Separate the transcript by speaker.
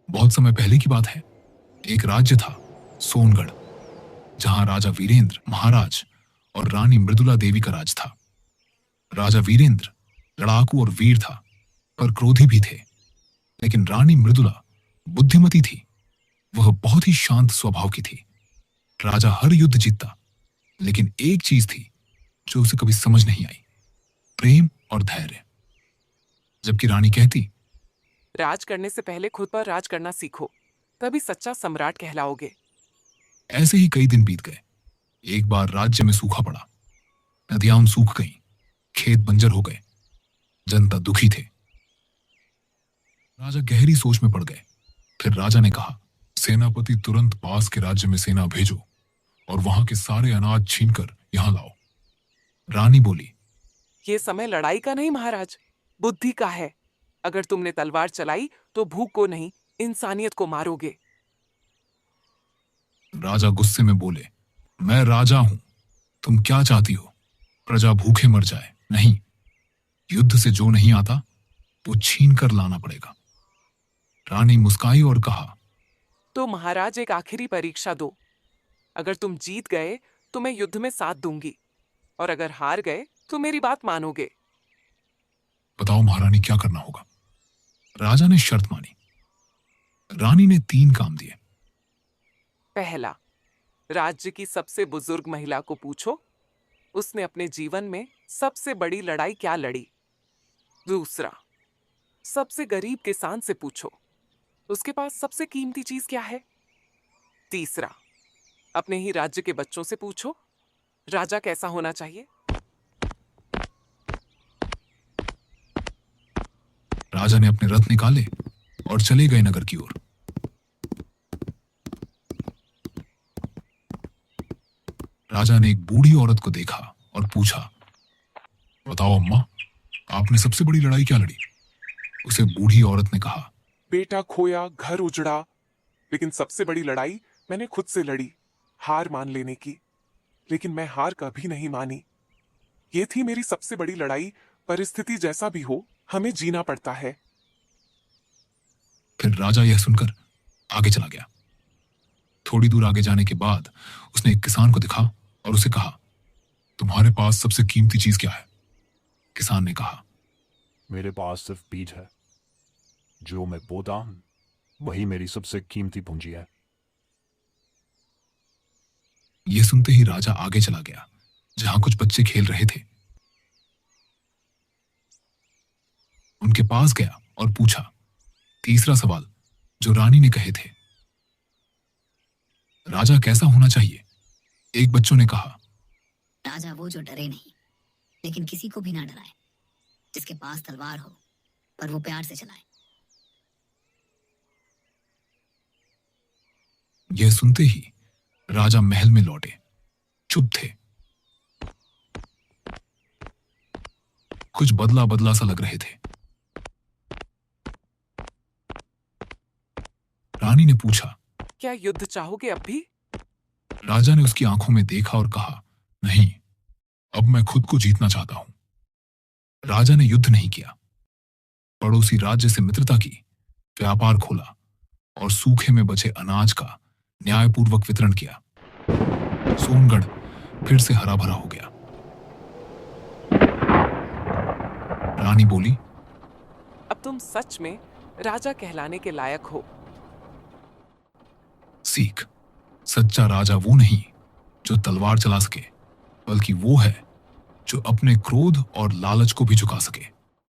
Speaker 1: बहुत समय पहले की बात है। एक राज्य था, सोनगढ़, जहां राजा वीरेंद्र महाराज और रानी मृदुला देवी का राज था। राजा वीरेंद्र लड़ाकू और वीर था, पर क्रोधी भी थे। लेकिन रानी मृदुला बुद्धिमती थी। वह बहुत ही शांत स्वभाव की थी। राजा हर युद्ध जीतता, लेकिन एक चीज थी जो उसे कभी समझ नहीं आई, प्रेम और धैर्य। जबकि रानी कहती,
Speaker 2: राज करने से पहले खुद पर राज करना सीखो, तभी सच्चा सम्राट कहलाओगे।
Speaker 1: ऐसे ही कई दिन बीत गए। एक बार राज्य में सूखा पड़ा। नदियां सूख गईं, खेत बंजर हो गए, जनता दुखी थे। राजा गहरी सोच में पड़ गए। फिर राजा ने कहा, सेनापति तुरंत पास के राज्य में सेना भेजो और वहां के सारे अनाज छीनकर यहां लाओ। रानी बोली,
Speaker 2: ये समय लड़ाई का नहीं महाराज, बुद्धि का है। अगर तुमने तलवार चलाई तो भूख को नहीं, इंसानियत को मारोगे।
Speaker 1: राजा गुस्से में बोले, मैं राजा हूं, तुम क्या चाहती हो? प्रजा भूखे मर जाए? नहीं, युद्ध से जो नहीं आता वो छीन कर लाना पड़ेगा। रानी मुस्काई और कहा,
Speaker 2: तो महाराज एक आखिरी परीक्षा दो। अगर तुम जीत गए तो मैं युद्ध में साथ दूंगी, और अगर हार गए तो मेरी बात मानोगे।
Speaker 1: बताओ महारानी, क्या करना होगा? राजा ने शर्त मानी। रानी ने 3 काम दिए।
Speaker 2: पहला, राज्य की सबसे बुजुर्ग महिला को पूछो, उसने अपने जीवन में सबसे बड़ी लड़ाई क्या लड़ी। दूसरा, सबसे गरीब किसान से पूछो, उसके पास सबसे कीमती चीज क्या है। तीसरा, अपने ही राज्य के बच्चों से पूछो, राजा कैसा होना चाहिए।
Speaker 1: राजा ने अपने रथ निकाले और चले गए नगर की ओर। राजा ने एक बूढ़ी औरत को देखा और पूछा, बताओ अम्मा, आपने सबसे बड़ी लड़ाई क्या लड़ी? उसे बूढ़ी औरत ने कहा,
Speaker 3: बेटा खोया, घर उजड़ा, लेकिन सबसे बड़ी लड़ाई मैंने खुद से लड़ी, हार मान लेने की। लेकिन मैं हार कभी नहीं मानी। ये थी मेरी सबसे बड़ी लड़ाई। परिस्थिति जैसा भी हो, हमें जीना पड़ता है।
Speaker 1: फिर राजा यह सुनकर आगे चला गया। थोड़ी दूर आगे जाने के बाद उसने एक किसान को दिखा और उसे कहा, तुम्हारे पास सबसे कीमती चीज क्या है? किसान ने कहा,
Speaker 4: मेरे पास सिर्फ बीज है। जो मैं बोता हूं वही मेरी सबसे कीमती पूंजी है।
Speaker 1: यह सुनते ही राजा आगे चला गया जहां कुछ बच्चे खेल रहे थे। उनके पास गया और पूछा तीसरा सवाल जो रानी ने कहे थे, राजा कैसा होना चाहिए? एक बच्चों ने कहा,
Speaker 5: राजा वो जो डरे नहीं, लेकिन किसी को भी ना डराए, जिसके पास तलवार हो पर वो प्यार से चलाए।
Speaker 1: यह सुनते ही राजा महल में लौटे। चुप थे। कुछ बदला बदला सा लग रहे थे। रानी ने पूछा,
Speaker 2: क्या युद्ध चाहोगे अब भी?
Speaker 1: राजा ने उसकी आंखों में देखा और कहा, नहीं, अब मैं खुद को जीतना चाहता हूं। राजा ने युद्ध नहीं किया। पड़ोसी राज्य से मित्रता की, व्यापार खोला और सूखे में बचे अनाज का न्यायपूर्वक वितरण किया। सोनगढ़ फिर से हरा भरा हो गया। रानी बोली,
Speaker 2: अब तुम सच में राजा कहलाने के लायक हो।
Speaker 1: सीख, सच्चा राजा वो नहीं जो तलवार चला सके, बल्कि वो है जो अपने क्रोध और लालच को भी झुका सके।